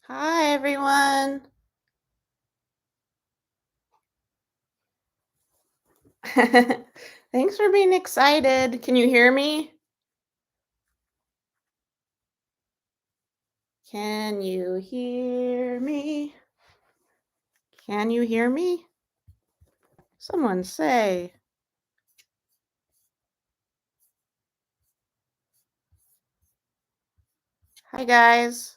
Hi, everyone. Thanks for being excited. Can you hear me? Can you hear me? Can you hear me? Someone say. Hi, guys.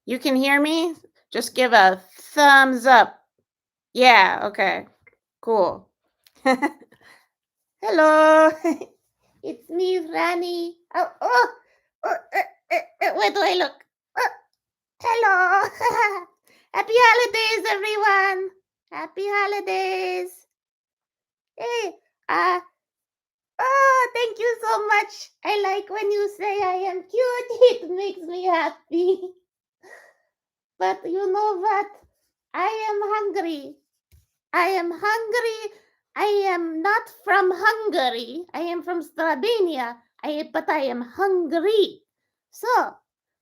You can hear me? Just give a thumbs up. Yeah, okay. Cool. Hello. It's me, Franny. Where do I look? Oh, hello. Happy holidays, everyone. Happy holidays. Hey, uh, oh, thank you so much. I like when you say I am cute. It makes me happy. But you know what? I am hungry. I am hungry. I am not from Hungary. I am from Strawbania. But I am hungry. So,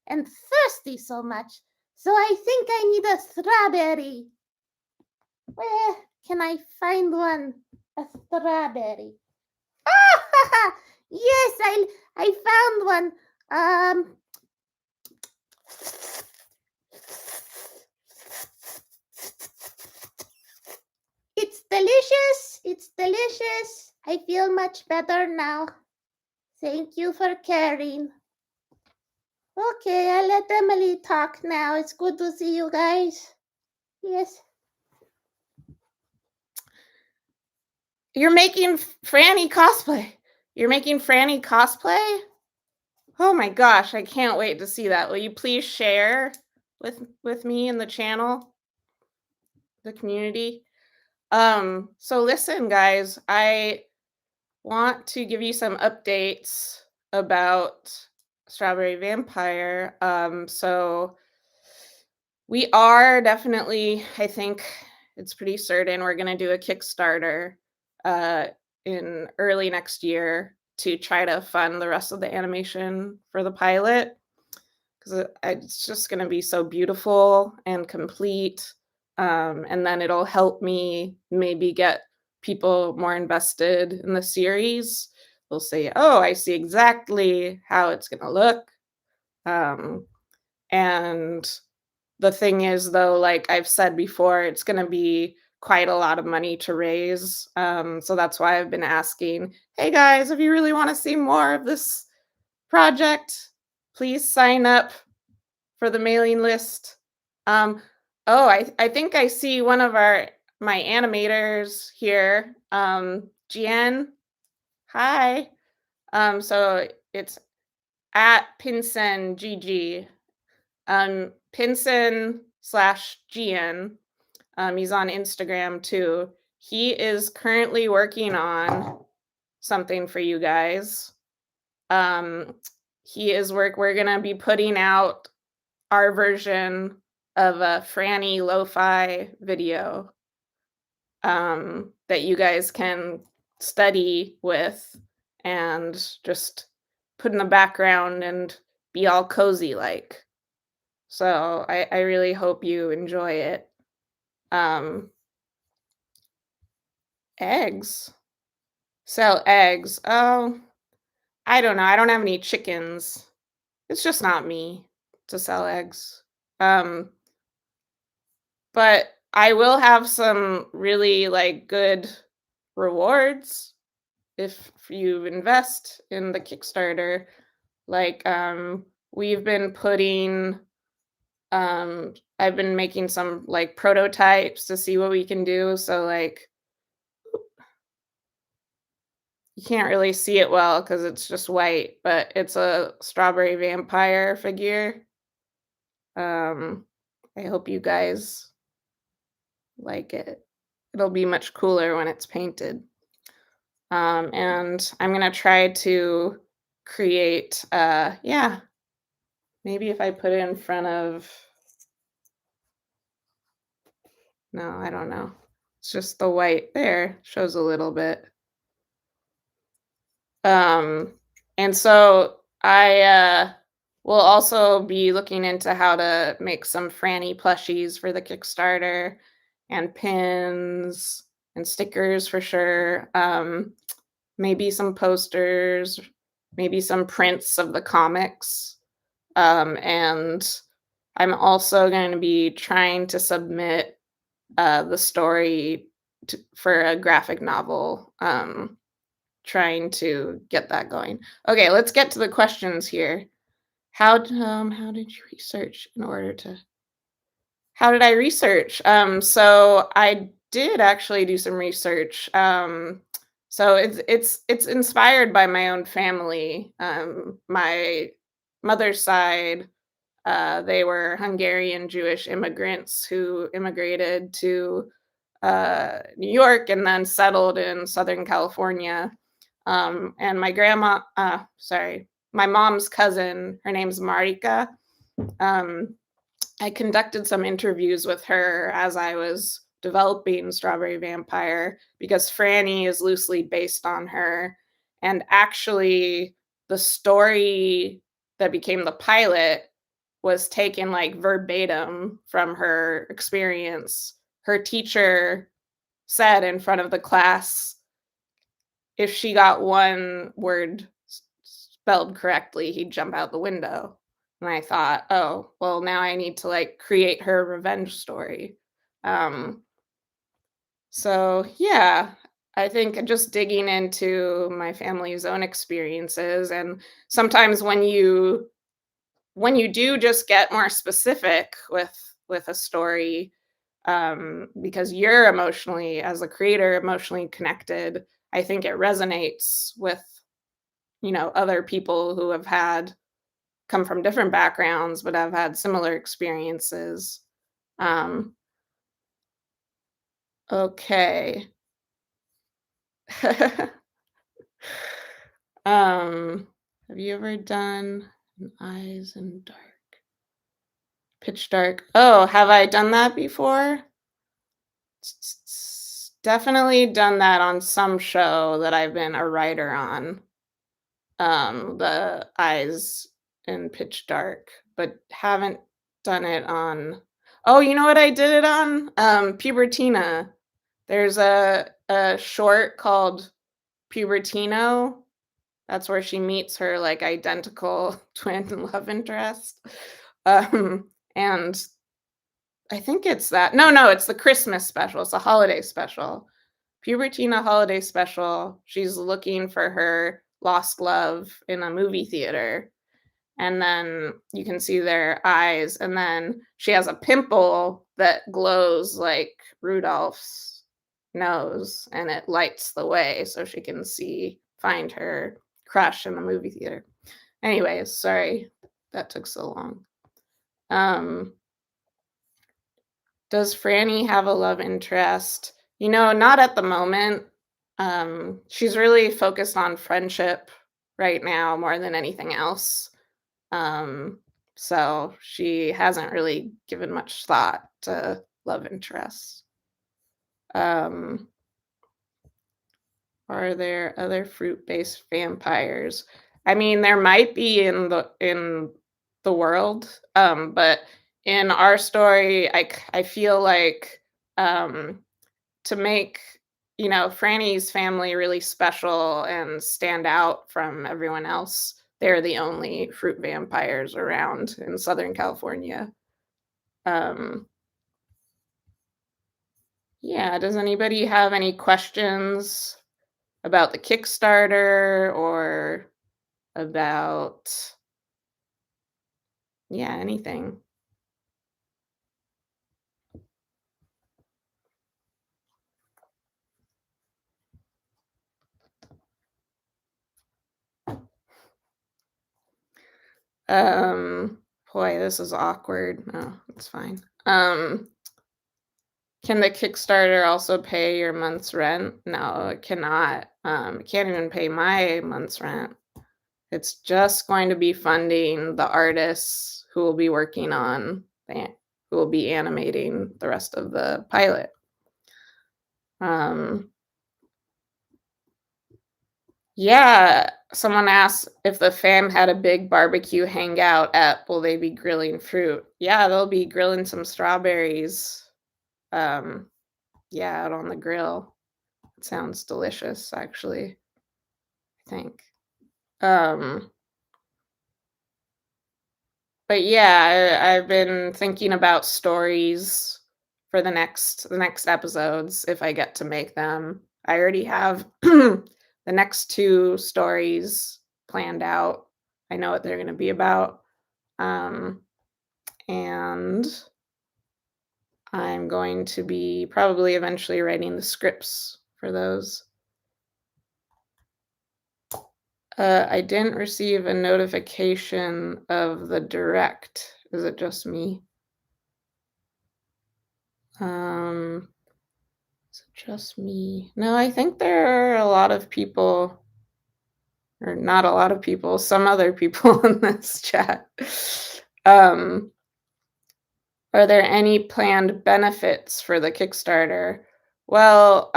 and thirsty so much. So I think I need a strawberry. Where can I find one? A strawberry. Ah, yes, I found one. Um, it's delicious. It's delicious. I feel much better now. Thank you for caring. Okay, I'll let Emily talk now. It's good to see you guys. Yes. You're making Franny cosplay. You're making Franny cosplay? Oh my gosh, I can't wait to see that. Will you please share with me in the channel, the community? So listen, guys, I want to give you some updates about Strawberry Vampire. So we are definitely, I think it's pretty certain we're going to do a Kickstarter uh, in early next year to try to fund the rest of the animation for the pilot because it's just going to be so beautiful and complete. And then it'll help me maybe get people more invested in the series. They'll say, oh, I see exactly how it's going to look. Um, and the thing is, though, like I've said before, it's going to be quite a lot of money to raise. So that's why I've been asking, hey guys, if you really want to see more of this project, please sign up for the mailing list. Um, oh, I think I see one of my animators here. Jen, hi. So it's at Pinsen GG. Pinsen slash Gian. He's on Instagram too. He is currently working on something for you guys. Um, we're gonna be putting out our version of a Franny lo-fi video that you guys can study with and just put in the background and be all cozy like. So I really hope you enjoy it. Um, eggs. Sell eggs. Oh, I don't know. I don't have any chickens. It's just not me to sell eggs. Um, but I will have some really like good rewards if you invest in the Kickstarter. Like we've been putting I've been making some like prototypes to see what we can do. So like you can't really see it well because it's just white, but it's a strawberry vampire figure. Um, I hope you guys like it. It'll be much cooler when it's painted. And I'm gonna try to create, yeah, maybe if I put it in front of, no, I don't know. It's just the white there, shows a little bit. Um, and so We'll also be looking into how to make some Franny plushies for the Kickstarter and pins and stickers for sure. Maybe some posters, maybe some prints of the comics. And I'm also going to be trying to submit the story for a graphic novel, trying to get that going. Okay, let's get to the questions here. How did you research in order to how did I research? So I did actually do some research. So it's inspired by my own family. My mother's side, they were Hungarian Jewish immigrants who immigrated to New York and then settled in Southern California. And my mom's cousin, her name's Marika. Um, I conducted some interviews with her as I was developing Strawberry Vampire because Franny is loosely based on her. And actually, the story that became the pilot was taken like verbatim from her experience. Her teacher said in front of the class, if she got one word spelled correctly, he'd jump out the window. And I thought, oh, well, now I need to like create her revenge story. Um, so yeah, I think just digging into my family's own experiences, and sometimes when you do just get more specific with a story, because you're emotionally, as a creator, emotionally connected, I think it resonates with, other people who have had come from different backgrounds but have had similar experiences. Um, okay. um, have you ever done an eyes in dark? Pitch dark. Oh, have I done that before? Definitely done that on some show that I've been a writer on. The eyes in pitch dark, but haven't done it on. Oh, you know what I did it on? Pubertina. There's a short called Pubertino. That's where she meets her like identical twin love interest. And I think it's that. No, it's the Christmas special. It's a holiday special. Pubertina holiday special. She's looking for her lost love in a movie theater. And then you can see their eyes. And then she has a pimple that glows like Rudolph's nose and it lights the way so she can find her crush in the movie theater. Anyways, sorry that took so long. Um, Does Franny have a love interest? Not at the moment. She's really focused on friendship right now more than anything else. Um, so she hasn't really given much thought to love interests. Um, are there other fruit-based vampires? I mean, there might be in the world, but in our story, I feel like, um, to make, Franny's family really special and stand out from everyone else, they're the only fruit vampires around in Southern California. Um, yeah, does anybody have any questions about the Kickstarter or about, yeah, anything? Um, Boy, this is awkward. No, it's fine. Can the Kickstarter also pay your month's rent? No, it cannot. It can't even pay my month's rent. It's just going to be funding the artists who will be working on who will be animating the rest of the pilot. Um, Yeah, someone asked if the fam had a big barbecue hangout at will they be grilling fruit? Yeah, they'll be grilling some strawberries. Um, yeah, out on the grill. It sounds delicious, actually, I think. Um, but yeah, I've been thinking about stories for the next episodes if I get to make them. I already have the next two stories planned out. I know what they're going to be about. Um, and I'm going to be probably eventually writing the scripts for those. I didn't receive a notification of the direct. Is it just me? Um, is it just me? No, I think there are a lot of people, or not a lot of people, some other people in this chat. Um, are there any planned benefits for the Kickstarter? Well,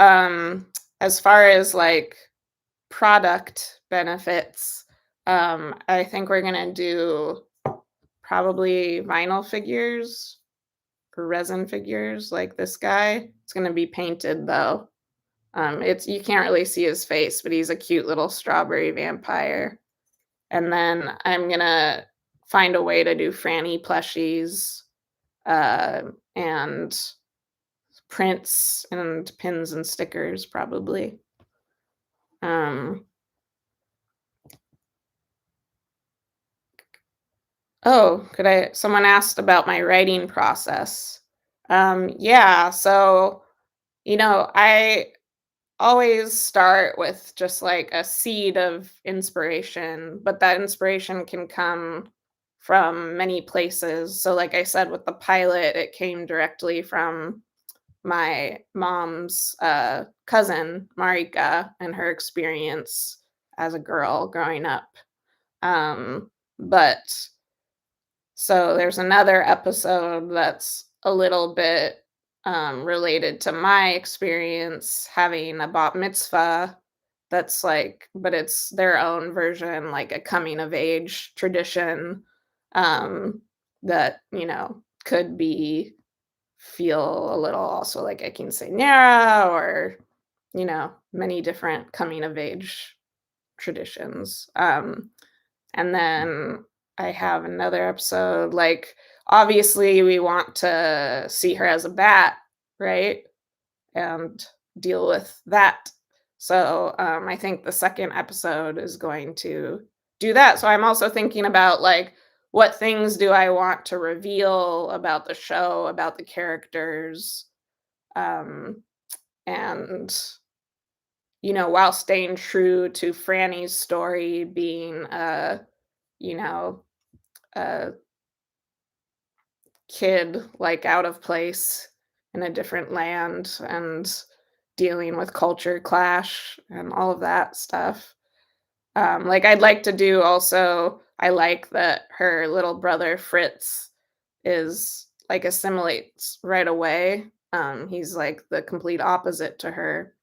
as far as like product benefits, I think we're gonna do probably vinyl figures or resin figures like this guy. It's gonna be painted though. It's you can't really see his face, but he's a cute little strawberry vampire. And then I'm gonna find a way to do Franny plushies, and prints and pins and stickers probably. Um, oh, could I someone asked about my writing process. Yeah, so, I always start with just like a seed of inspiration, but that inspiration can come from many places. So, like I said, with the pilot, it came directly from my mom's cousin, Marika, and her experience as a girl growing up. But so there's another episode that's a little bit related to my experience having a bat mitzvah that's like, but it's their own version, like a coming of age tradition um, that, could be feel a little also like a quinceañera or, many different coming of age traditions. And then I have another episode, like, obviously, we want to see her as a bat, right? And deal with that. So, I think the second episode is going to do that. So I'm also thinking about, like, what things do I want to reveal about the show, about the characters, um, and, while staying true to Franny's story being, you know, a kid like out of place in a different land and dealing with culture clash and all of that stuff. Like I'd like to do also, I like that her little brother Fritz is like assimilates right away. He's like the complete opposite to her.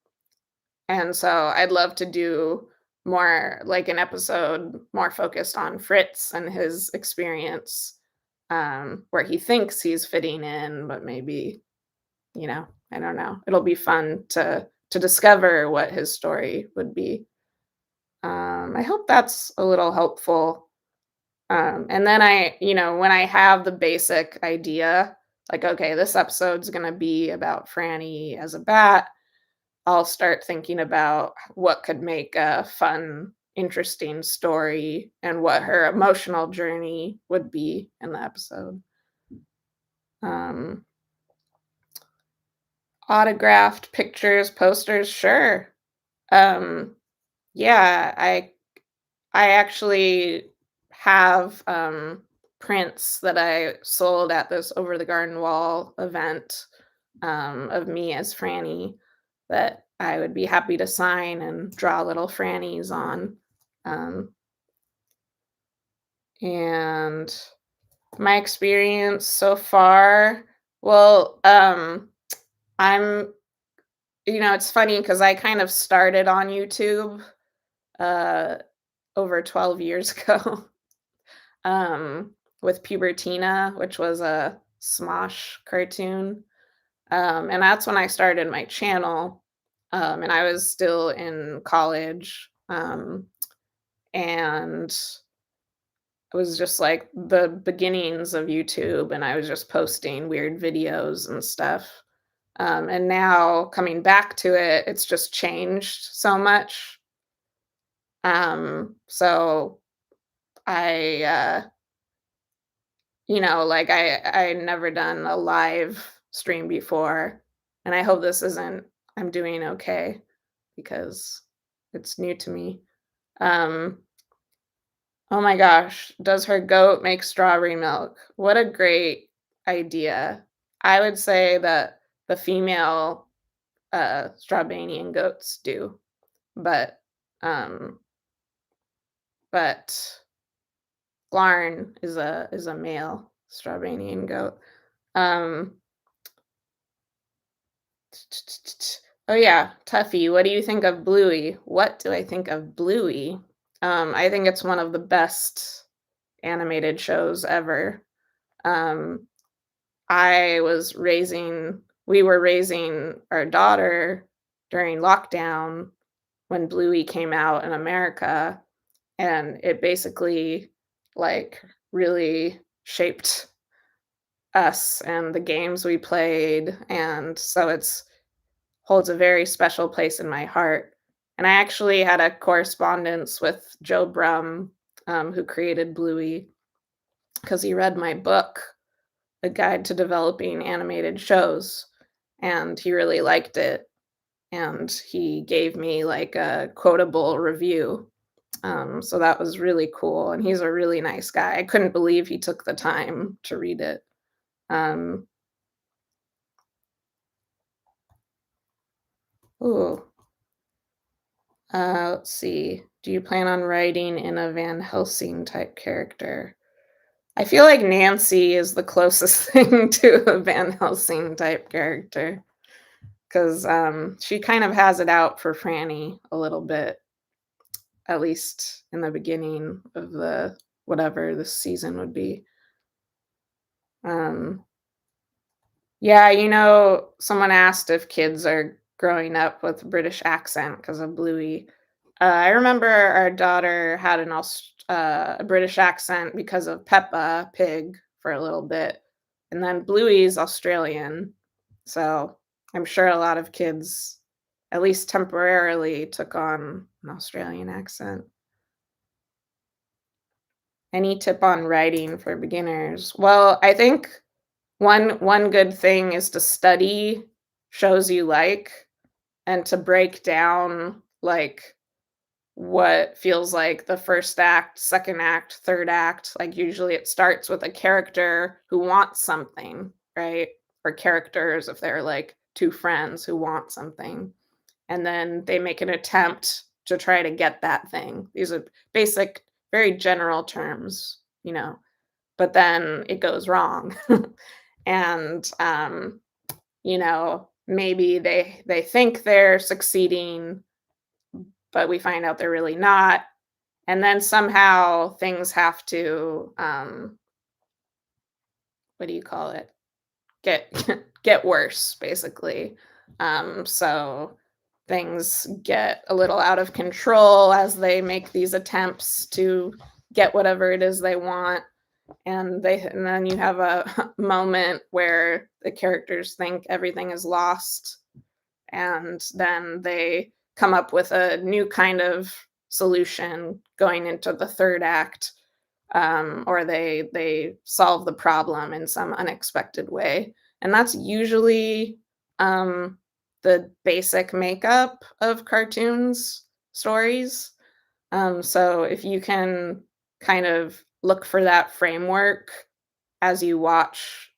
And so I'd love to do more like an episode more focused on Fritz and his experience, where he thinks he's fitting in, but maybe, I don't know. It'll be fun to discover what his story would be. I hope that's a little helpful. And then when I have the basic idea, like, okay, this episode's gonna be about Franny as a bat, I'll start thinking about what could make a fun, interesting story and what her emotional journey would be in the episode. Um, Autographed pictures, posters, sure. Um, yeah, I actually have prints that I sold at this Over the Garden Wall event, of me as Franny that I would be happy to sign and draw little Frannies on. Um, and my experience so far, well, I'm, it's funny because I kind of started on YouTube. uh, over 12 years ago, um, with Pubertina, which was a Smosh cartoon. And that's when I started my channel. And I was still in college. And it was just like the beginnings of YouTube, and I was just posting weird videos and stuff. And now coming back to it, it's just changed so much. So I never done a live stream before, and I hope this isn't I'm doing okay because it's new to me. Um, oh my gosh, does her goat make strawberry milk? What a great idea. I would say that the female Strawbanian goats do, but um, but Glarn is a male Strawbanian goat. Um, oh yeah, Tuffy, what do you think of Bluey? What do I think of Bluey? I think it's one of the best animated shows ever. Um, we were raising our daughter during lockdown when Bluey came out in America, and it basically like really shaped us and the games we played, and so it's holds a very special place in my heart. And I actually had a correspondence with Joe Brum, who created Bluey, because he read my book, A Guide to Developing Animated Shows, and he really liked it. And he gave me like a quotable review. So that was really cool. And he's a really nice guy. I couldn't believe he took the time to read it. Um, ooh, let's see. Do you plan on writing in a Van Helsing type character? I feel like Nancy is the closest thing to a Van Helsing type character because she kind of has it out for Franny a little bit, at least in the beginning of the whatever this season would be. Um, yeah, someone asked if kids are growing up with British accent because of Bluey. I remember our daughter had a British accent because of Peppa Pig for a little bit, and then Bluey's Australian. So I'm sure a lot of kids, at least temporarily, took on an Australian accent. Any tip on writing for beginners? Well, I think one good thing is to study shows you like and to break down like what feels like the first act, second act, third act. Like usually it starts with a character who wants something, right? Or characters if they're like two friends who want something. And then they make an attempt to try to get that thing. These are basic, very general terms, but then it goes wrong. And maybe they think they're succeeding, but we find out they're really not. And then somehow things have to what do you call it? Get get worse, basically. So things get a little out of control as they make these attempts to get whatever it is they want. And then you have a moment where the characters think everything is lost, and then they come up with a new kind of solution going into the third act, or they solve the problem in some unexpected way, and that's usually um, the basic makeup of cartoons stories. So if you can kind of look for that framework as you watch,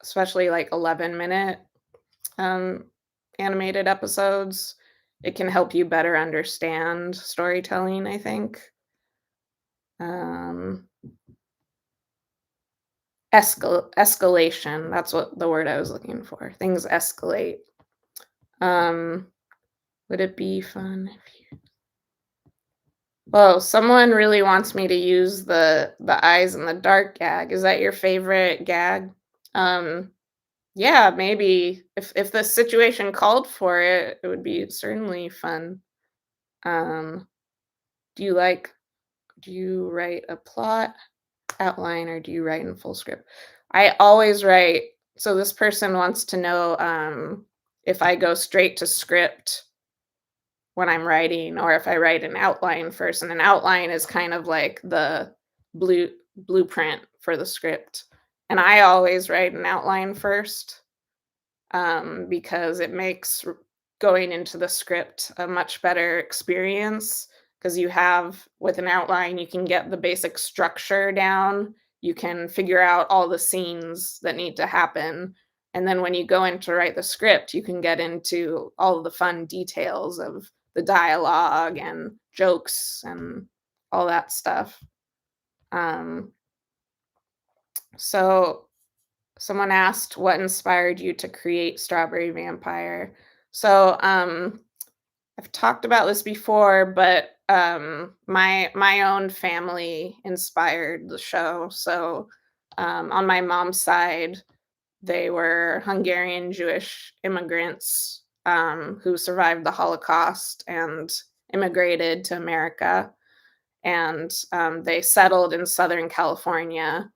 especially like 11-minute um, animated episodes, it can help you better understand storytelling, I think. Um, escalation, that's what the word I was looking for. Things escalate. Um, would it be fun if you Well, someone really wants me to use the eyes in the dark gag. Is that your favorite gag? Um, yeah, maybe if the situation called for it, it would be certainly fun. Um, do you like do you write a plot outline or do you write in full script? I always write. So this person wants to know if I go straight to script when I'm writing or if I write an outline first, and an outline is kind of like the blueprint for the script. And I always write an outline first because it makes going into the script a much better experience because you have with an outline you can get the basic structure down, you can figure out all the scenes that need to happen, and then when you go in to write the script you can get into all of the fun details of the dialogue and jokes and all that stuff. um, so Someone asked what inspired you to create Strawberry Vampire. So, I've talked about this before, but my own family inspired the show. So, on my mom's side, they were Hungarian Jewish immigrants who survived the Holocaust and immigrated to America, and they settled in Southern California.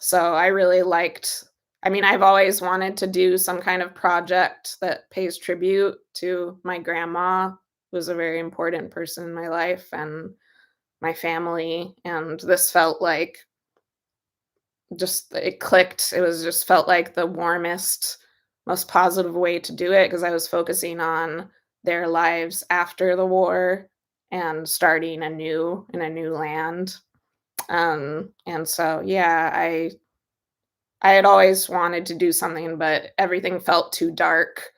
So I really liked. I mean, I've always wanted to do some kind of project that pays tribute to my grandma, who was a very important person in my life and my family, and this felt like just it clicked. It was just felt like the warmest, most positive way to do it because I was focusing on their lives after the war and starting anew in a new land. And so yeah, I had always wanted to do something, but everything felt too dark.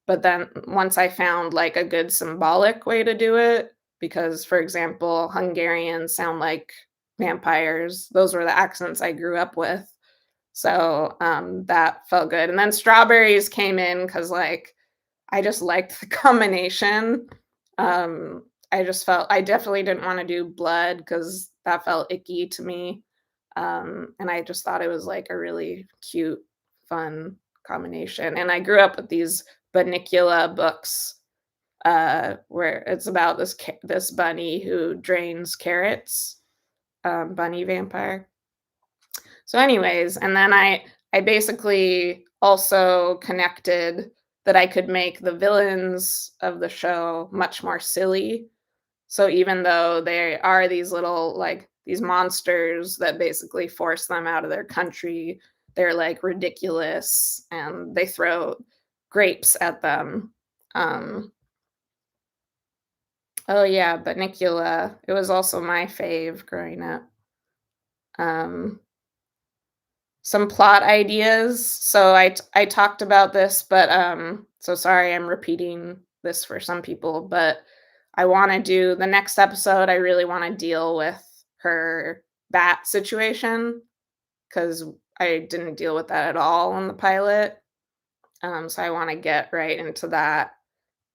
But then once I found like a good symbolic way to do it, because for example, Hungarians sound like vampires. Those were the accents I grew up with. So that felt good. And then strawberries came in because like I just liked the combination. I just felt I definitely didn't wanna do blood because that felt icky to me, and I just thought it was, like, a really cute, fun combination, and I grew up with these Bunnicula books, where it's about this bunny who drains carrots, bunny vampire. So anyways, and then I basically also connected that I could make the villains of the show much more silly. So even though they are these little like these monsters that basically force them out of their country, they're like ridiculous and they throw grapes at them. Um oh yeah, but Nicula, it was also my fave growing up. Um Some plot ideas. So I talked about this, but so sorry I'm repeating this for some people, but I want to do the next episode. I really want to deal with her bat situation because I didn't deal with that at all in the pilot. So I want to get right into that,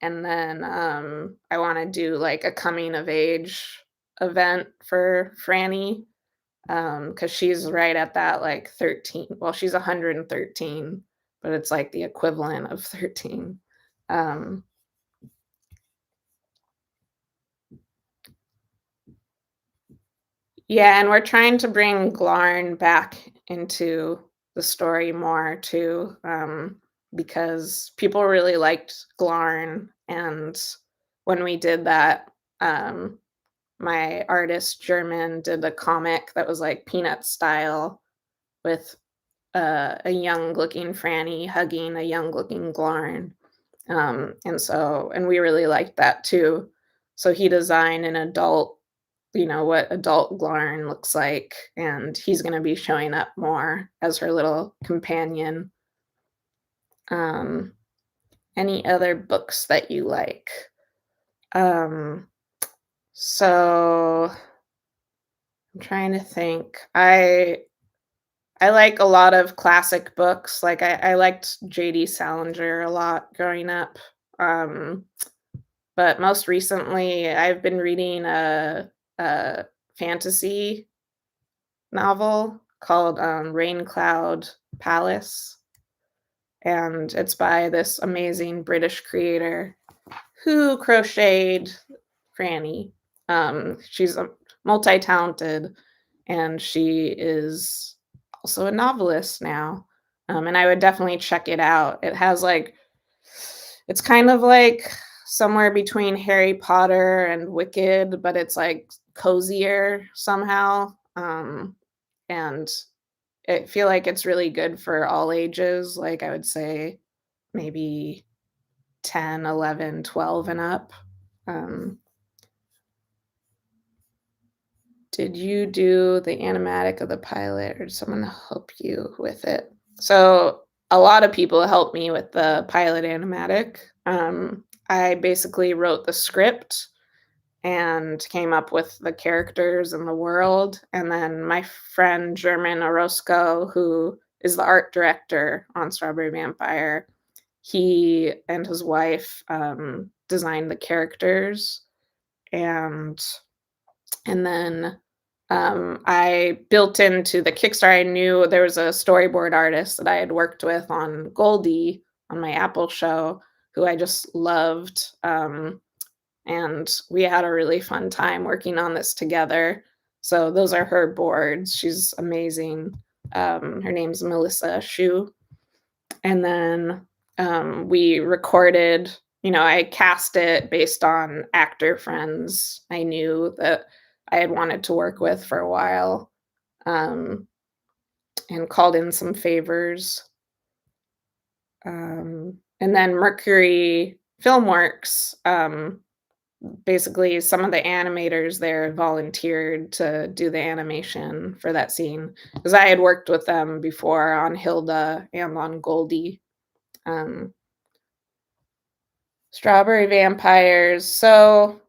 and then I want to do like a coming of age event for Franny, because she's right at that, like, 13, well, she's 113, but it's, like, the equivalent of 13. Um, yeah, and we're trying to bring Glarn back into the story more too, because people really liked Glarn, and when we did that, um, my artist, German, did a comic that was, like, Peanut style with a young looking Franny hugging a young looking Glarn. And we really liked that too. So he designed an adult, what adult Glarn looks like, and he's going to be showing up more as her little companion. Um, any other books that you like? Um, so I'm trying to think. I like a lot of classic books, like, I liked J.D. Salinger a lot growing up, um, but most recently, I've been reading a fantasy novel called, Rain Cloud Palace, and it's by this amazing British creator who crocheted Franny. She's a multi-talented, and she is also a novelist now. And I would definitely check it out. It has like it's kind of like somewhere between Harry Potter and Wicked, but it's like cozier somehow. And I feel like it's really good for all ages. Like I would say maybe 10, 11, 12, and up. Um, did you do the animatic of the pilot or did someone help you with it? So a lot of people helped me with the pilot animatic. I basically wrote the script and came up with the characters and the world. And then my friend German Orozco, who is the art director on Strawberry Vampire, he and his wife designed the characters, and then I built into the Kickstarter. I knew there was a storyboard artist that I had worked with on Goldie on my Apple show, who I just loved. And we had a really fun time working on this together. So those are her boards. She's amazing. Her name's Melissa Shu. And then we recorded, I cast it based on actor friends I knew that I had wanted to work with for a while, um, and called in some favors. And then Mercury Filmworks, basically some of the animators there volunteered to do the animation for that scene because I had worked with them before on Hilda and on Goldie. Um, Strawberry vampires. So,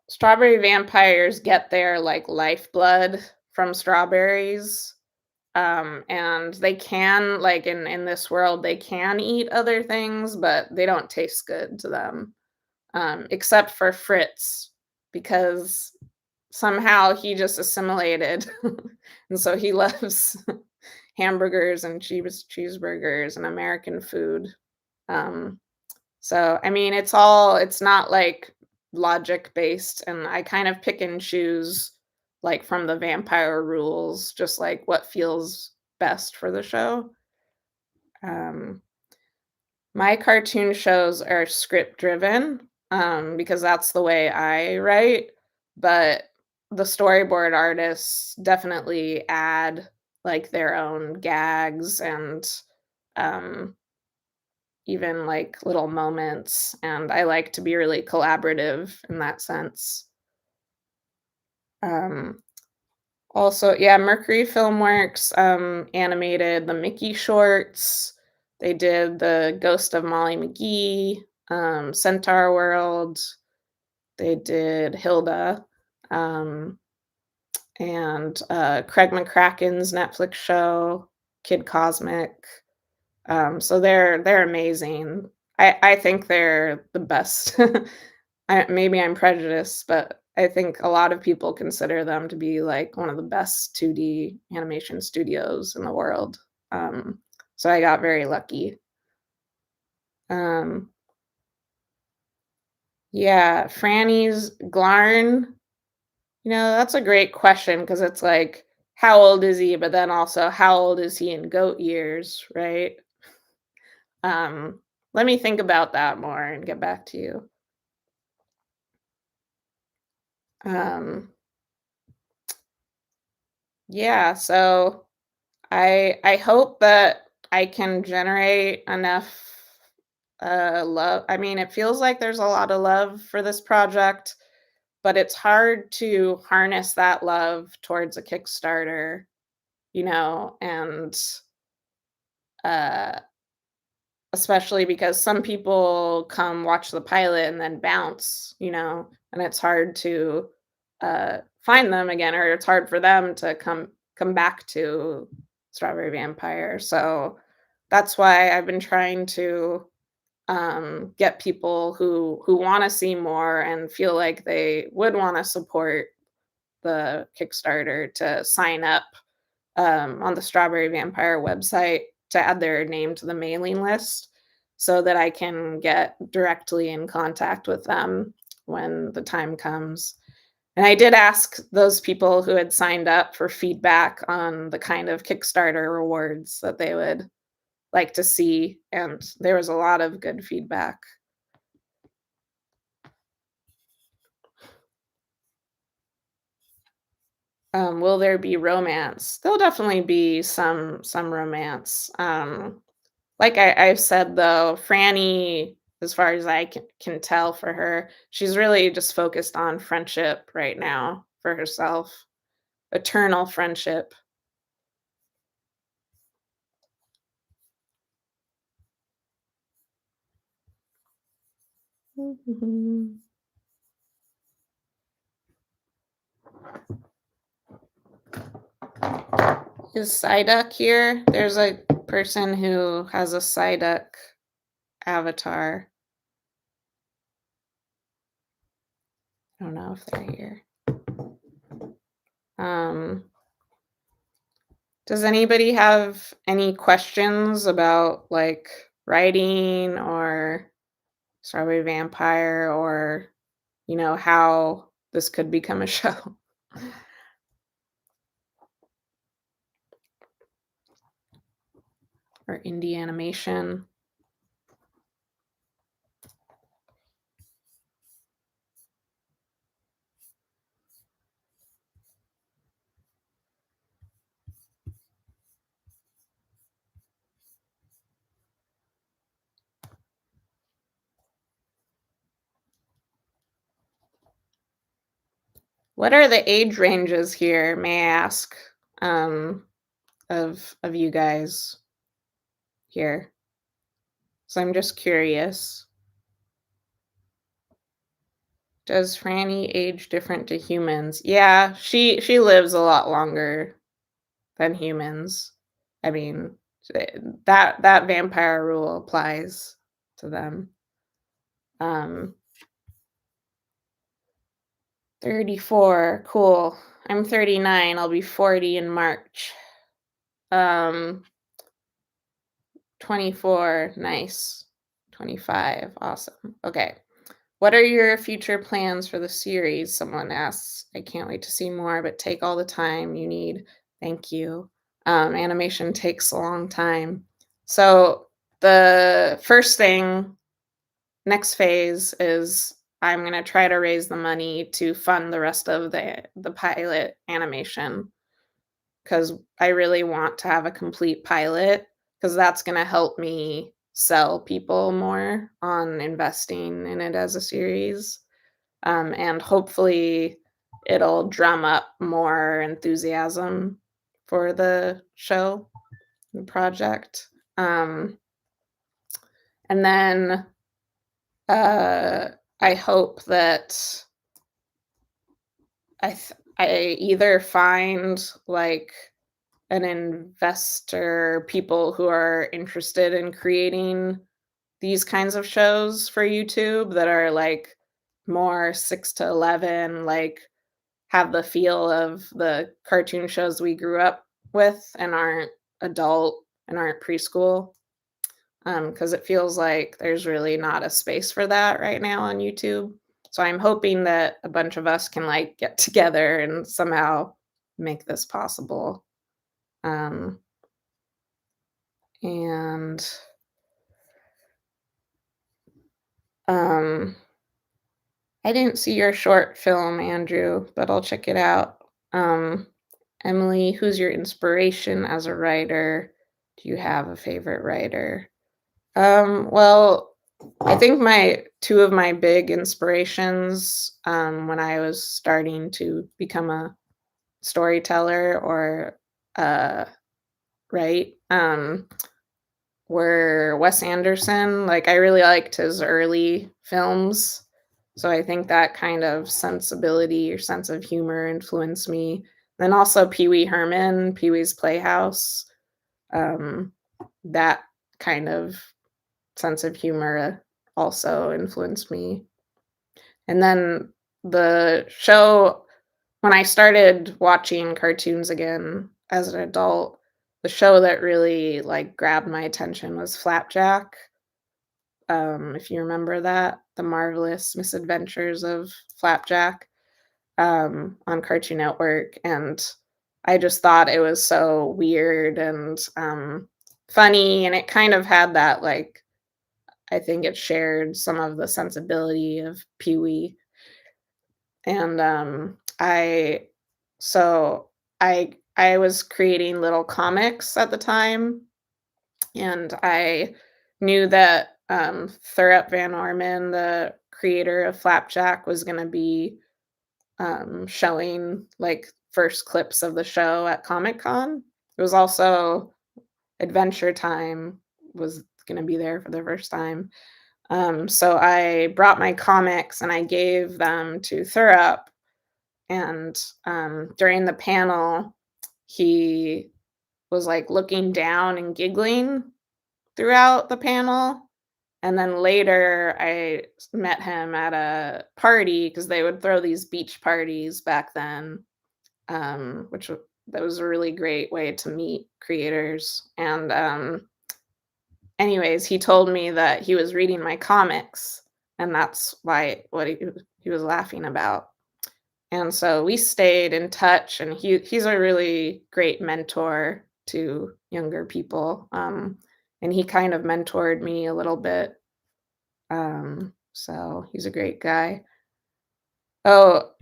strawberry vampires get their like lifeblood from strawberries. And they can, like in this world, they can eat other things, but they don't taste good to them. Except for Fritz, because somehow he just assimilated. And so he loves hamburgers and cheeseburgers and American food. Um, so, I mean, it's not like logic based, and I kind of pick and choose like from the vampire rules, just like what feels best for the show. Um, my cartoon shows are script driven, because that's the way I write, but the storyboard artists definitely add like their own gags and um even like little moments, and I like to be really collaborative in that sense. Um, Also, yeah, Mercury Filmworks animated the Mickey shorts. They did the Ghost of Molly McGee, Centaur World. They did Hilda, um, and Craig McCracken's Netflix show, Kid Cosmic. So they're amazing. I think they're the best. Maybe I'm prejudiced, but I think a lot of people consider them to be like one of the best 2D animation studios in the world. Um, so I got very lucky. Um, yeah, Franny's Glarn. That's a great question because it's like, how old is he? But then also, how old is he in goat years, right? Um, Let me think about that more and get back to you. Um, yeah, so I hope that I can generate enough love. I mean, it feels like there's a lot of love for this project, but it's hard to harness that love towards a Kickstarter, and uh especially because some people come watch the pilot and then bounce, and it's hard to find them again, or it's hard for them to come back to Strawberry Vampire. So that's why I've been trying to get people who want to see more and feel like they would want to support the Kickstarter to sign up on the Strawberry Vampire website to add their name to the mailing list so that I can get directly in contact with them when the time comes. And I did ask those people who had signed up for feedback on the kind of Kickstarter rewards that they would like to see, and there was a lot of good feedback. Will there be romance? There'll definitely be some romance. Like I've said though, Franny, as far as I can tell for her, she's really just focused on friendship right now for herself. Eternal friendship. Mhm. Is Psyduck here? There's a person who has a Psyduck avatar. I don't know if they're here. Um, does anybody have any questions about like writing or Strawberry Vampire or how this could become a show? Or indie animation? What are the age ranges here, may I ask, um, of you guys here? So I'm just curious. Does Franny age different to humans? Yeah, she lives a lot longer than humans. I mean, that vampire rule applies to them. Um, 34, cool. I'm 39. I'll be 40 in March. Um, 24, nice. 25, awesome. Okay. What are your future plans for the series? Someone asks. I can't wait to see more, but take all the time you need. Thank you. Animation takes a long time. So the first thing, next phase is I'm gonna try to raise the money to fund the rest of the pilot animation because I really want to have a complete pilot because that's gonna help me sell people more on investing in it as a series. And hopefully it'll drum up more enthusiasm for the show, the project. And then uh, I hope that I either find like an investor, people who are interested in creating these kinds of shows for YouTube that are like more 6 to 11, like have the feel of the cartoon shows we grew up with and aren't adult and aren't preschool. Because it feels like there's really not a space for that right now on YouTube. So I'm hoping that a bunch of us can like get together and somehow make this possible. Um, and um, I didn't see your short film, Andrew, but I'll check it out. Emily, who's your inspiration as a writer? Do you have a favorite writer? Well, I think my two of my big inspirations when I was starting to become a storyteller or write were Wes Anderson. Like I really liked his early films. So I think that kind of sensibility or sense of humor influenced me. Then also Pee Wee Herman, Pee Wee's Playhouse. Um, that kind of sense of humor also influenced me. And then the show when I started watching cartoons again as an adult, the show that really, like, grabbed my attention was Flapjack. If you remember that, The Marvelous Misadventures of Flapjack, on Cartoon Network, and I just thought it was so weird and, funny, and it kind of had that, like, I think it shared some of the sensibility of Pee-wee, and, so I was creating little comics at the time, and I knew that, Thurup Van Orman, the creator of Flapjack, was gonna be, showing, like, first clips of the show at Comic Con. It was also Adventure Time was gonna be there for the first time. So I brought my comics and I gave them to Thurup, and, during the panel, he was, like, looking down and giggling throughout the panel, and then later I met him at a party because they would throw these beach parties back then, which that was a really great way to meet creators. And anyways, he told me that he was reading my comics, and that's why what he was laughing about. And so we stayed in touch, and he's a really great mentor to younger people. And he kind of mentored me a little bit. So he's a great guy. Oh,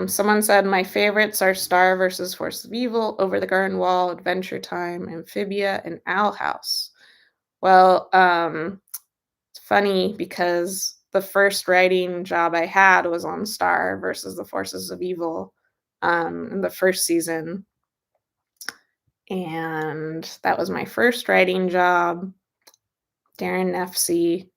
someone said my favorites are Star versus Force of Evil, Over the Garden Wall, Adventure Time, Amphibia, and Owl House. Well, it's funny because the first writing job I had was on Star versus the Forces of Evil, in the first season, and that was my first writing job, Darren Nefsey,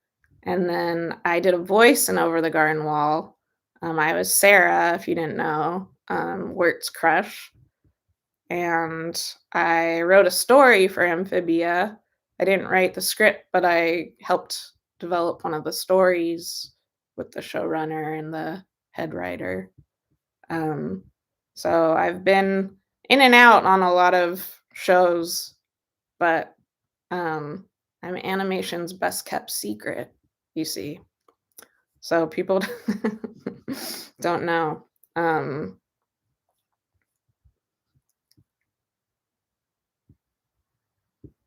and then I did a voice in Over the Garden Wall. I was Sarah, if you didn't know, Wirt's crush, and I wrote a story for Amphibia. I didn't write the script, but I helped develop one of the stories with the showrunner and the head writer. Um, so I've been in and out on a lot of shows, but um, I'm animation's best kept secret, you see. So people don't know. Um,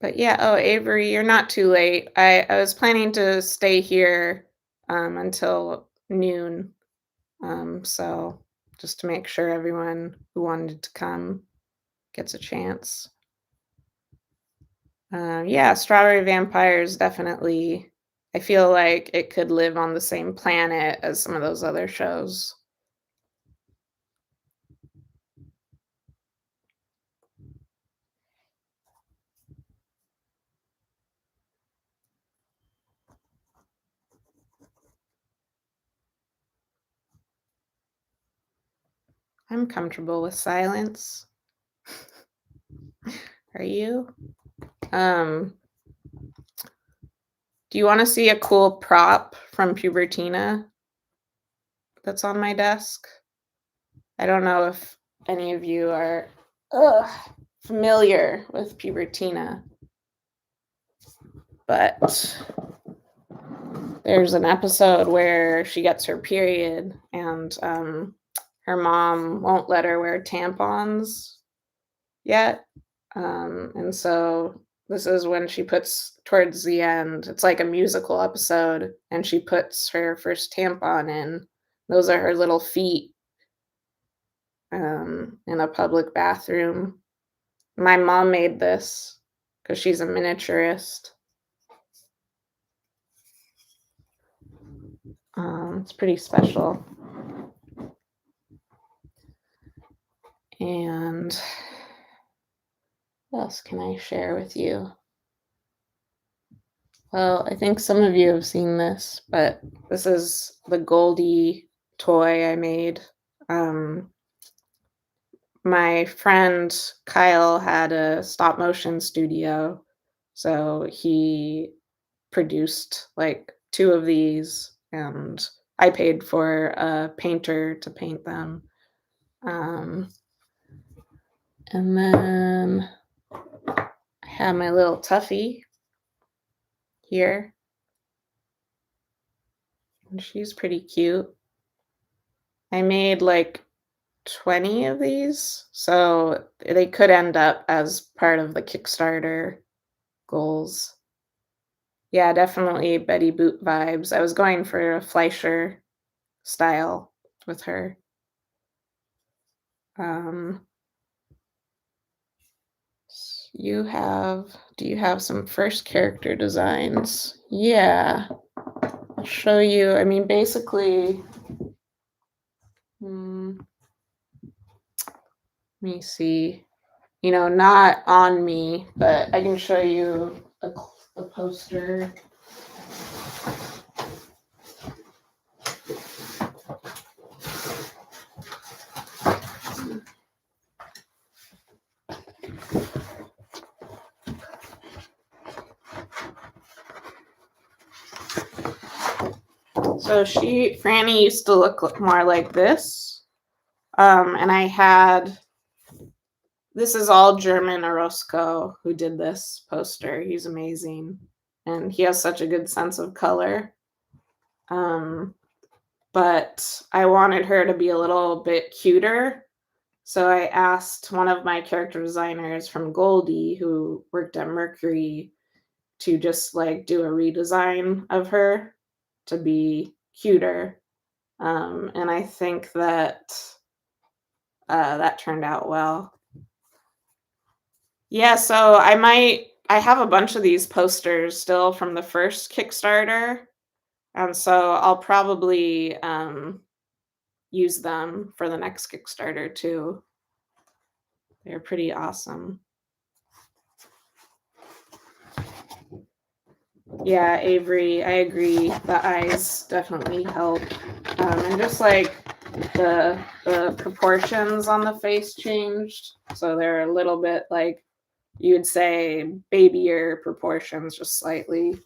but yeah, oh, Avery, you're not too late. I was planning to stay here until noon. So just to make sure everyone who wanted to come gets a chance. Yeah, Strawberry Vampires definitely. I feel like it could live on the same planet as some of those other shows. I'm comfortable with silence. Are you? Um, do you want to see a cool prop from Pubertina that's on my desk? I don't know if any of you are ugh, familiar with Pubertina, but there's an episode where she gets her period and her mom won't let her wear tampons yet. And so this is when she puts towards the end, it's like a musical episode, and she puts her first tampon in. Those are her little feet in a public bathroom. My mom made this because she's a miniaturist. It's pretty special. And what else can I share with you? Well, I think some of you have seen this, but this is the Goldie toy I made. Um, my friend Kyle had a stop motion studio, so he produced like 2 of these, and I paid for a painter to paint them. Um, and then I have my little Tuffy here, and she's pretty cute. I made like 20 of these, so they could end up as part of the Kickstarter goals. Yeah, definitely Betty Boop vibes. I was going for a Fleischer style with her. Um, do you have some first character designs? Yeah, I'll show you. I mean, basically, let me see. Not on me, but I can show you a poster. So Franny used to look more like this. And this is all German Orozco who did this poster. He's amazing. And he has such a good sense of color. But I wanted her to be a little bit cuter. So I asked one of my character designers from Goldie, who worked at Mercury, to just like do a redesign of her to be cuter. And I think that that turned out well. Yeah, so I have a bunch of these posters still from the first Kickstarter. And so I'll probably use them for the next Kickstarter too. They're pretty awesome. Yeah, Avery, I agree. The eyes definitely help. And just like the proportions on the face changed. So they're a little bit like you would say babyer proportions, just slightly.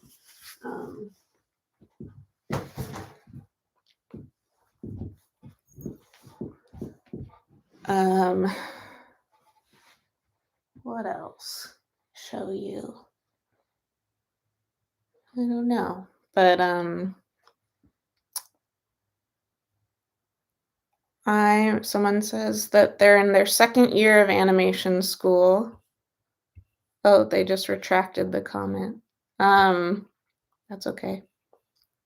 What else? Show you. I don't know. But someone says that they're in their second year of animation school. Oh, they just retracted the comment. That's okay.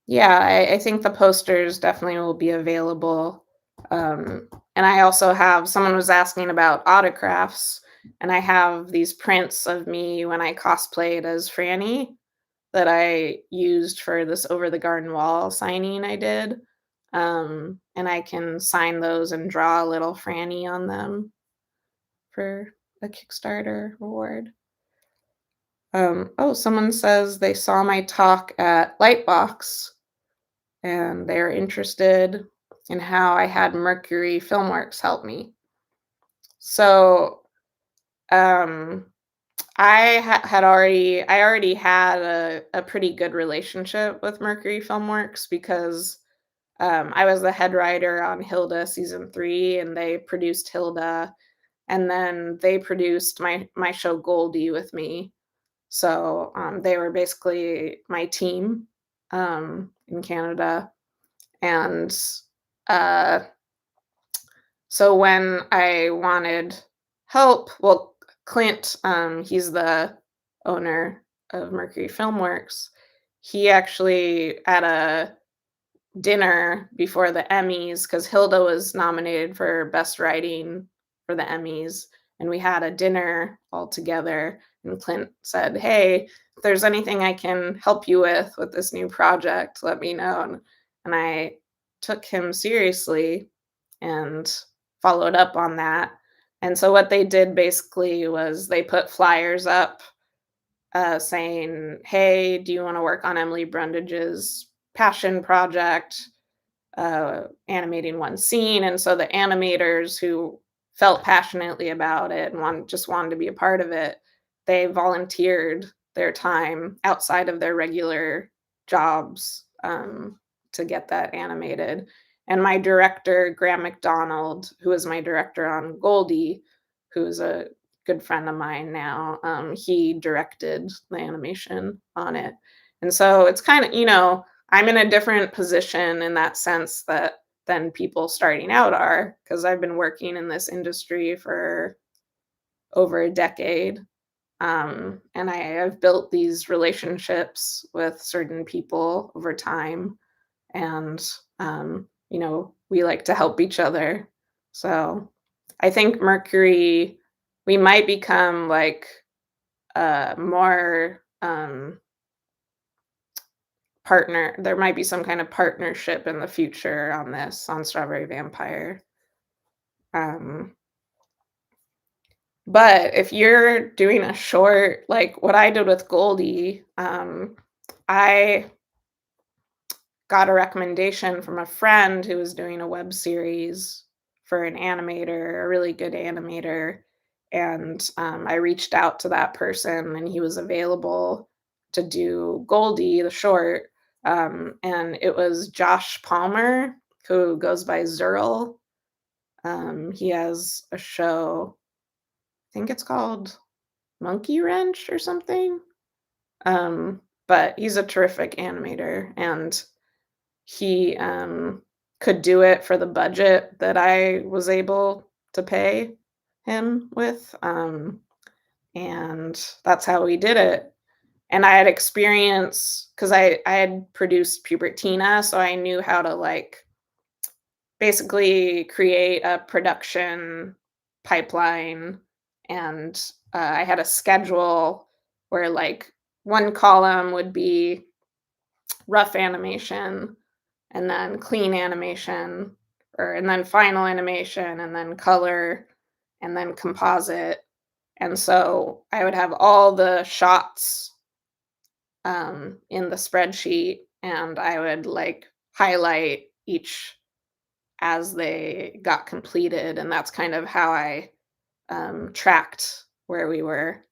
Yeah, I think the posters definitely will be available. And I also have someone was asking about autographs, and I have these prints of me when I cosplayed as Franny that I used for this Over the Garden Wall signing I did. And I can sign those and draw a little Franny on them for a Kickstarter reward. Someone says they saw my talk at Lightbox and they're interested in how I had Mercury Filmworks help me. So I already had a pretty good relationship with Mercury Filmworks because I was the head writer on Hilda season 3, and they produced Hilda, and then they produced my show Goldie with me. So they were basically my team in Canada, and so when I wanted help, well, Clint, he's the owner of Mercury Filmworks. He actually at a dinner before the Emmys, because Hilda was nominated for Best Writing for the Emmys, and we had a dinner all together. And Clint said, "Hey, if there's anything I can help you with this new project, let me know." And I took him seriously and followed up on that. And so what they did basically was they put flyers up saying, "Hey, do you want to work on Emily Brundage's passion project, animating one scene?" And so the animators who felt passionately about it and just wanted to be a part of it, they volunteered their time outside of their regular jobs to get that animated. And my director, Graham McDonald, who was my director on Goldie, who's a good friend of mine now, he directed the animation on it. And so it's kind of, I'm in a different position in that sense that than people starting out are, because I've been working in this industry for over a decade. And I have built these relationships with certain people over time. And, we like to help each other. So I think Mercury, we might become like more partner. There might be some kind of partnership in the future on this, on Strawberry Vampire. Um, But if you're doing a short, like what I did with Goldie, I got a recommendation from a friend who was doing a web series for an animator, a really good animator. And I reached out to that person, and he was available to do Goldie, the short. And it was Josh Palmer, who goes by Zerl. He has a show, I think it's called Monkey Wrench or something. But he's a terrific animator, and he could do it for the budget that I was able to pay him with. And that's how we did it. And I had experience because I had produced Pubertina, so I knew how to like basically create a production pipeline. And I had a schedule where like one column would be rough animation, and then clean animation, and then final animation, and then color, and then composite. And so I would have all the shots in the spreadsheet, and I would like highlight each as they got completed, and that's kind of how I tracked where we were.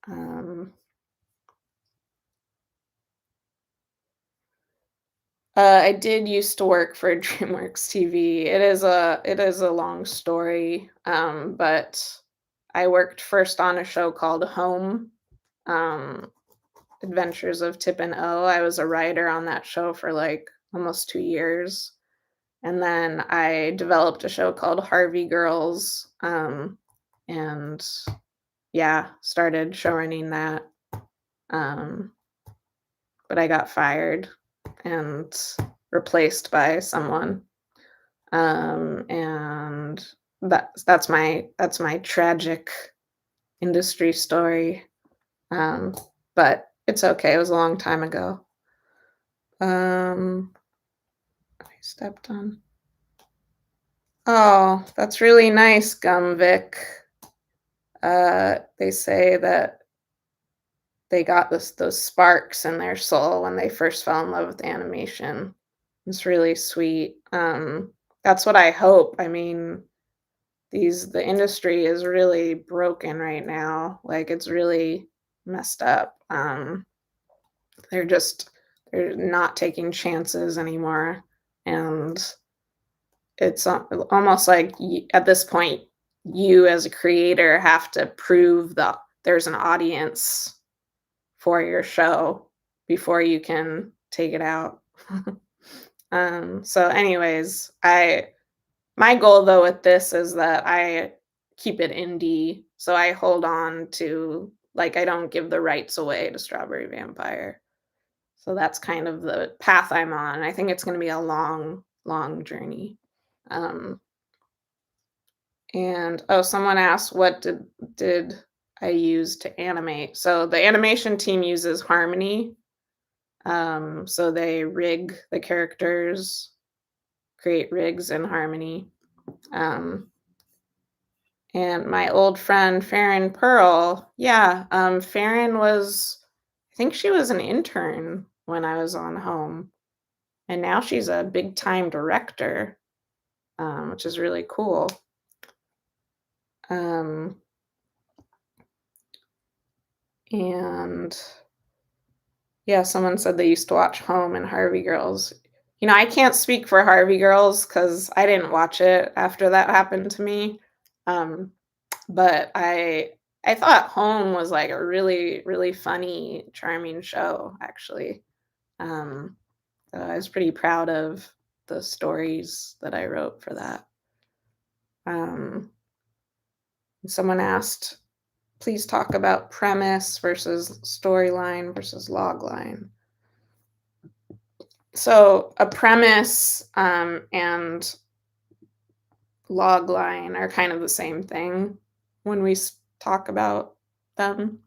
Um, I did used to work for DreamWorks TV. It is a long story, but I worked first on a show called Home, um, Adventures of Tip and O. I was a writer on that show for like almost 2 years. And then I developed a show called Harvey Girls, and yeah, started showrunning that. Um, but I got fired and replaced by someone. And that's my tragic industry story. But it's okay. It was a long time ago. I stepped on. Oh, that's really nice, Gumvic. They say that they got those sparks in their soul when they first fell in love with animation. It's really sweet. That's what I hope. I mean, the industry is really broken right now. Like it's really messed up. They're just they're not taking chances anymore, and it's almost like at this point, you as a creator have to prove that there's an audience for your show before you can take it out. So anyways, my goal though with this is that I keep it indie. So I hold on to, like, I don't give the rights away to Strawberry Vampire. So that's kind of the path I'm on. I think it's going to be a long, long journey. Um, and oh, someone asked, what did I use to animate? So the animation team uses Harmony. So they rig the characters, create rigs in Harmony. And my old friend Farron Pearl, yeah, Farron I think she was an intern when I was on Home, and now she's a big time director, which is really cool. Um, And yeah, someone said they used to watch Home and Harvey Girls. I can't speak for Harvey Girls because I didn't watch it after that happened to me. Um, but I thought Home was like a really, really funny, charming show, actually. Um, so I was pretty proud of the stories that I wrote for that. Um, Someone asked, please talk about premise versus storyline versus logline. So a premise and log line are kind of the same thing when we talk about them.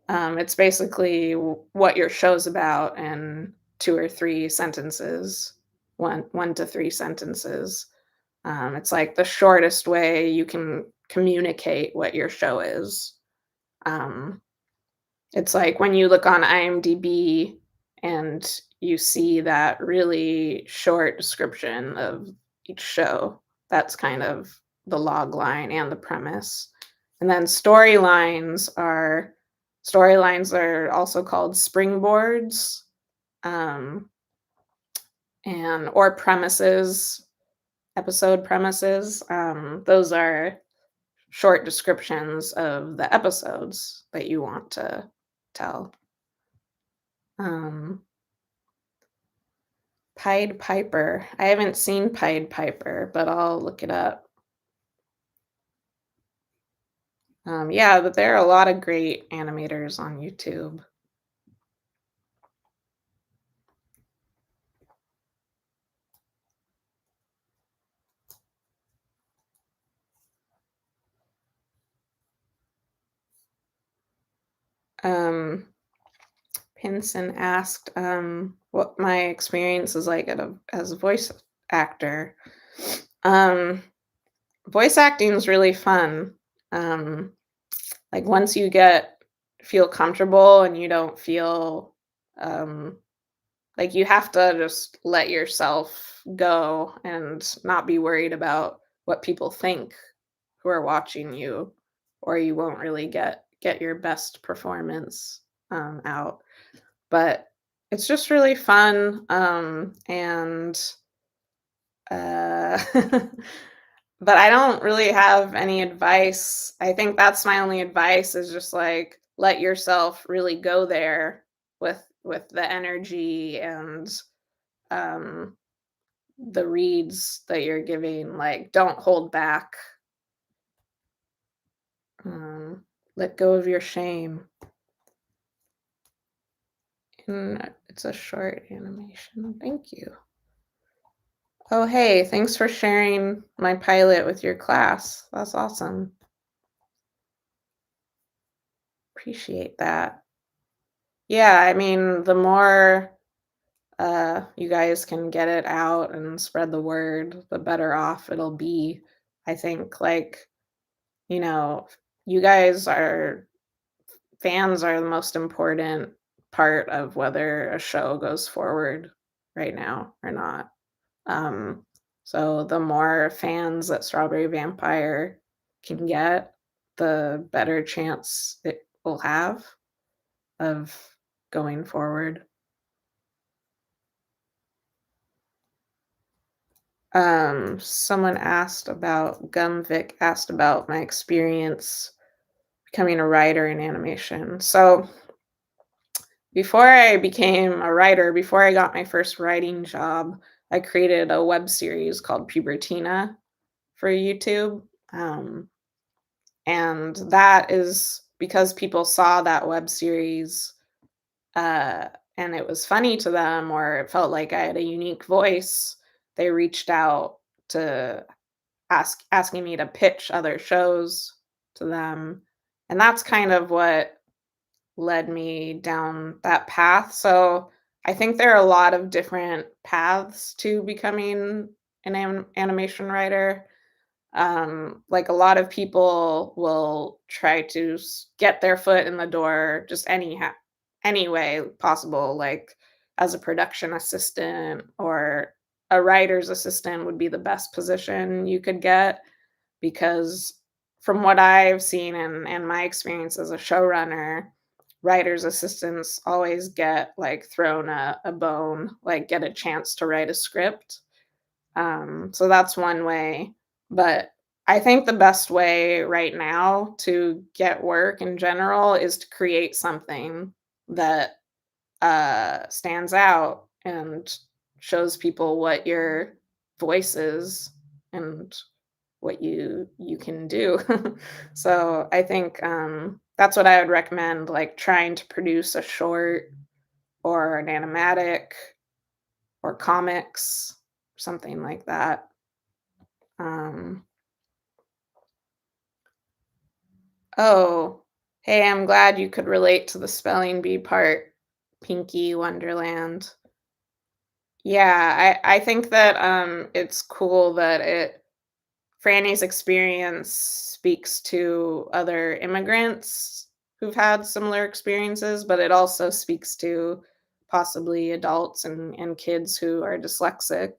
It's basically what your show's about in 2 or 3 sentences, one to 3 sentences. It's like the shortest way you can communicate what your show is. Um, It's like when you look on IMDb and you see that really short description of each show, that's kind of the log line and the premise. And then storylines are also called springboards, um, and or premises, episode premises. Those are short descriptions of the episodes that you want to tell. Um, Pied Piper. I haven't seen Pied Piper, but I'll look it up. Yeah, but there are a lot of great animators on YouTube. Um, Pinson asked what my experience is like as a voice actor. Um, Voice acting is really fun. Um, like once you feel comfortable and you don't feel um, like you have to just let yourself go and not be worried about what people think who are watching you, or you won't really get your best performance out. But it's just really fun, and but I don't really have any advice. I think that's my only advice is just like let yourself really go there with the energy and um the reads that you're giving. Like don't hold back. um Let go of your shame. And it's a short animation. Thank you. Oh, hey, thanks for sharing my pilot with your class. That's awesome. Appreciate that. Yeah, I mean, the more you guys can get it out and spread the word, the better off it'll be. I think, like, you know, you guys are fans are the most important part of whether a show goes forward right now or not. Um, so the more fans that Strawberry Vampire can get, the better chance it will have of going forward. Someone asked about Gumvic asked about my experience becoming a writer in animation. So before I became a writer, before I got my first writing job, I created a web series called Pubertina for YouTube. And that is because people saw that web series, uh, and it was funny to them, or it felt like I had a unique voice. They reached out to asking me to pitch other shows to them, and that's kind of what led me down that path. So I think there are a lot of different paths to becoming an animation writer. Like a lot of people will try to get their foot in the door just any way possible, like as a production assistant or a writer's assistant would be the best position you could get, because from what I've seen and my experience as a showrunner, writer's assistants always get, like, thrown a bone, like, get a chance to write a script. So that's one way, but I think the best way right now to get work in general is to create something that, stands out and shows people what your voice is and what you can do. So I think, that's what I would recommend, like, trying to produce a short or an animatic or comics, something like that. Um, oh, hey, I'm glad you could relate to the spelling bee part, Pinky Wonderland. Yeah, I think that, it's cool that Franny's experience speaks to other immigrants who've had similar experiences, but it also speaks to possibly adults and kids who are dyslexic,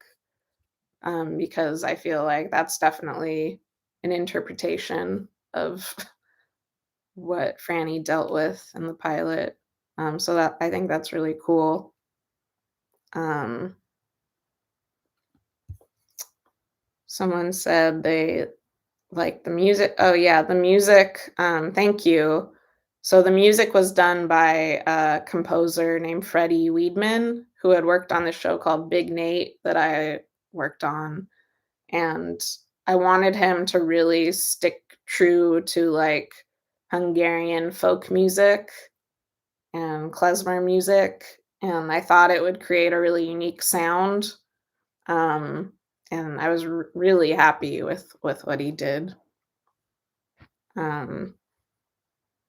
because I feel like that's definitely an interpretation of what Franny dealt with in the pilot. So that I think that's really cool. Um, Someone said they like the music. Oh yeah, the music. Thank you. So the music was done by a composer named Freddie Weedman, who had worked on this show called Big Nate that I worked on, and I wanted him to really stick true to like Hungarian folk music and klezmer music, and I thought it would create a really unique sound. Um, and I was really happy with what he did. Um,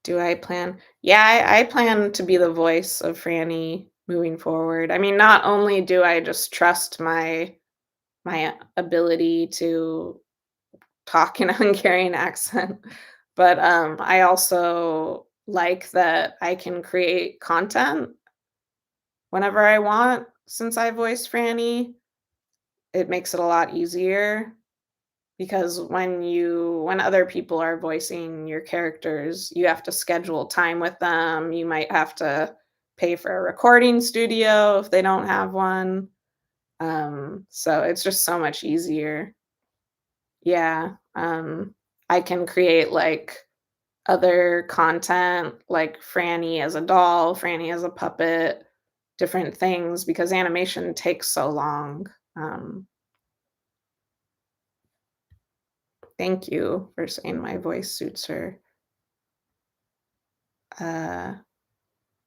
do I plan? Yeah, I plan to be the voice of Franny moving forward. I mean, not only do I just trust my ability to talk in a Hungarian accent, but I also like that I can create content whenever I want. Since I voice Franny, it makes it a lot easier because when other people are voicing your characters, you have to schedule time with them. You might have to pay for a recording studio if they don't have one. So it's just so much easier. Yeah. I can create like other content like Franny as a doll, Franny as a puppet, different things because animation takes so long. Um, Thank you for saying my voice suits her. Uh,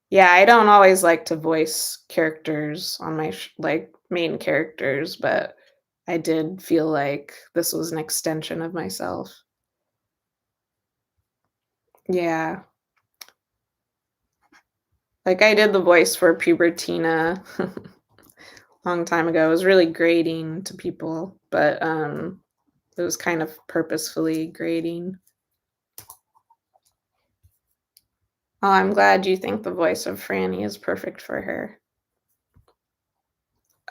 yeah, I don't always like to voice characters on my like main characters, but I did feel like this was an extension of myself. Yeah, like I did the voice for Pubertina long time ago. It was really grating to people, but it was kind of purposefully grating. Oh, I'm glad you think the voice of Franny is perfect for her.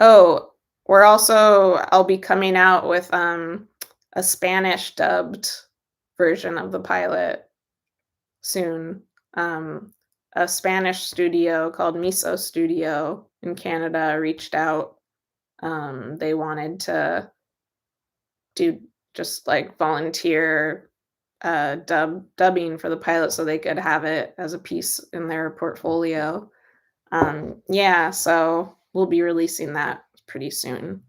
Oh, I'll be coming out with, a Spanish dubbed version of the pilot soon. Um, a Spanish studio called Miso Studio in Canada reached out. They wanted to do just, like, volunteer, dubbing for the pilot so they could have it as a piece in their portfolio. Yeah, so we'll be releasing that pretty soon.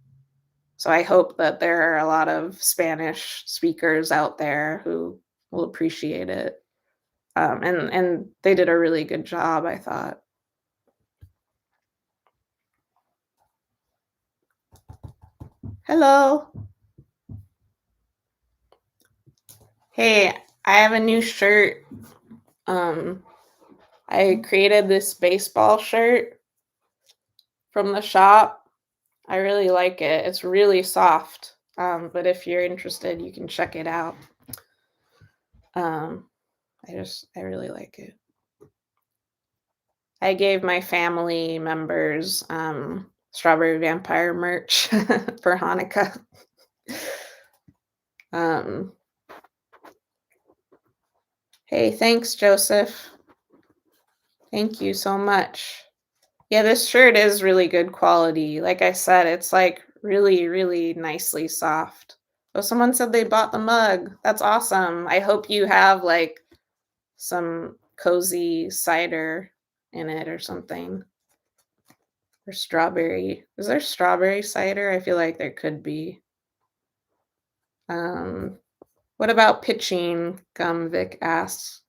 So I hope that there are a lot of Spanish speakers out there who will appreciate it. And they did a really good job, I thought. Hello. Hey, I have a new shirt. Um, I created this baseball shirt from the shop. I really like it. It's really soft. But if you're interested, you can check it out. Um, I really like it. I gave my family members strawberry vampire merch for Hanukkah. Um, hey, thanks, Joseph. Thank you so much. Yeah, this shirt is really good quality. Like I said, it's like really, really nicely soft. Oh, someone said they bought the mug. That's awesome. I hope you have like some cozy cider in it or something. Or strawberry. Is there strawberry cider? I feel like there could be. Um, what about pitching? Gum Vic asks.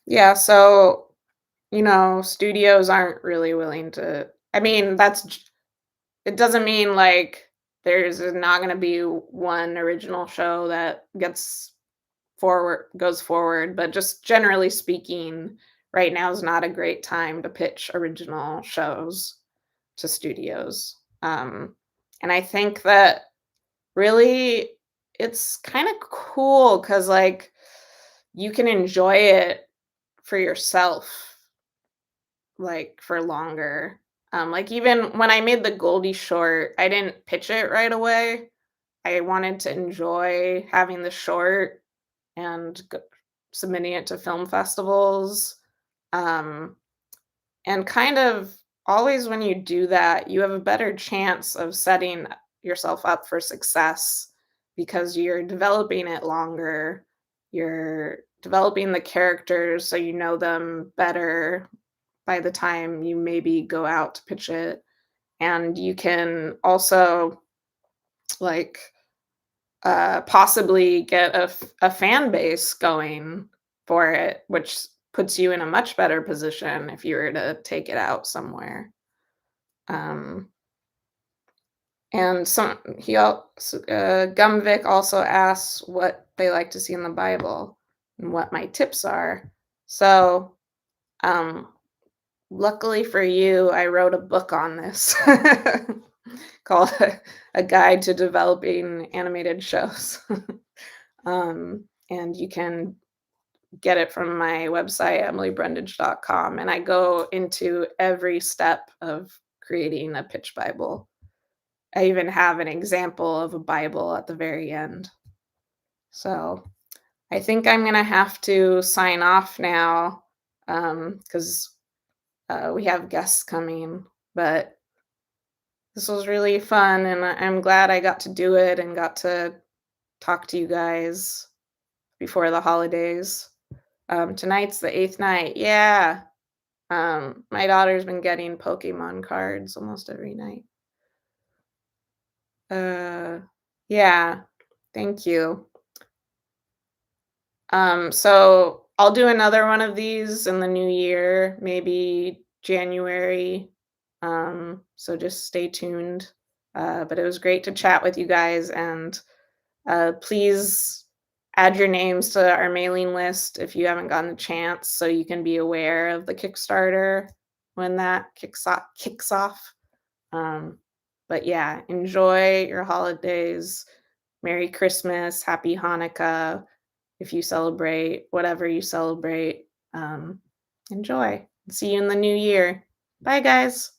Yeah, so studios aren't really willing to. I mean, it doesn't mean like there's not going to be one original show that goes forward, but just generally speaking, right now is not a great time to pitch original shows to studios. And I think that really it's kind of cool because like you can enjoy it for yourself like for longer. Like even when I made the Goldie short, I didn't pitch it right away. I wanted to enjoy having the short and submitting it to film festivals. Um, and kind of always when you do that, you have a better chance of setting yourself up for success because you're developing it longer. You're developing the characters so you know them better by the time you maybe go out to pitch it. And you can also like possibly get a fan base going for it, which puts you in a much better position if you were to take it out somewhere. Um, and some he also Gumvic also asks what they like to see in the Bible and what my tips are. So, um, luckily for you, I wrote a book on this called a Guide to Developing Animated Shows. And you can get it from my website, emilybrundage.com. And I go into every step of creating a pitch Bible. I even have an example of a Bible at the very end. So I think I'm going to have to sign off now because we have guests coming. But this was really fun, and I'm glad I got to do it and got to talk to you guys before the holidays. Tonight's the eighth night. Yeah. My daughter's been getting Pokemon cards almost every night. Uh, yeah. Thank you. So I'll do another one of these in the new year, maybe January. So just stay tuned. But it was great to chat with you guys, and please add your names to our mailing list if you haven't gotten the chance, so you can be aware of the Kickstarter when that kicks off. Um, but yeah, enjoy your holidays. Merry Christmas, Happy Hanukkah. If you celebrate whatever you celebrate, enjoy. See you in the new year. Bye, guys.